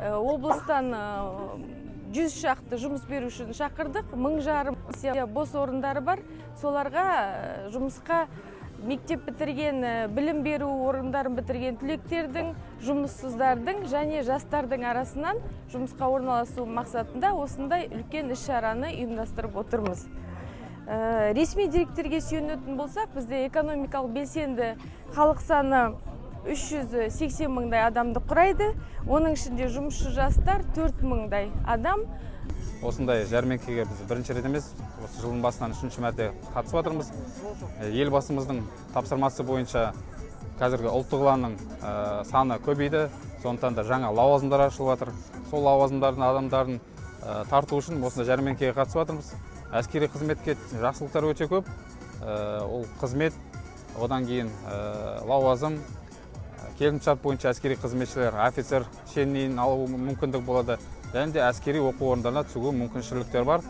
облыстан 100 шақты жұмыс берушіні шақырдық. 1000 бос орындары бар. Соларға жұмысқа мектеп бітірген, білім беру орындарын бітірген түлектердің, жұмыссыздардың және жастардың арасынан жұмысқа орналасу мақсатында осындай үлкен іс-шараны ұйымдастырып отырмыз. Ресми деректерге сүйенетін болсақ, бізде экономикалық белсенді халық саны 380 мыңдай адамды құрайды. Оның ішінде жұмысшы жастар 4 мыңдай адам. Осындай жәрмеңкеге біз бірінші рет емес, осы жылдың басынан 3-ші мәрте қатысып жатырмыз. Елбасымыздың тапсырмасы бойынша қазіргі ұлттық ұланның саны көбейді, сондықтан да жаңа лауазымдар ашылып жатыр. Сол лауазымдардың адамдарын тарту үшін осындай жәрмеңкеге қатысып жатырмыз. Әскери қызметке жақсылықтар өте көп. Ол қызмет, одан кейін лауазым, келісімшарт бойынша әскери қызметшілер, офицер шенінен алу мүмкіндік болады. Және де әскери оқу орындарына түсуге мүмкіншіліктер бар.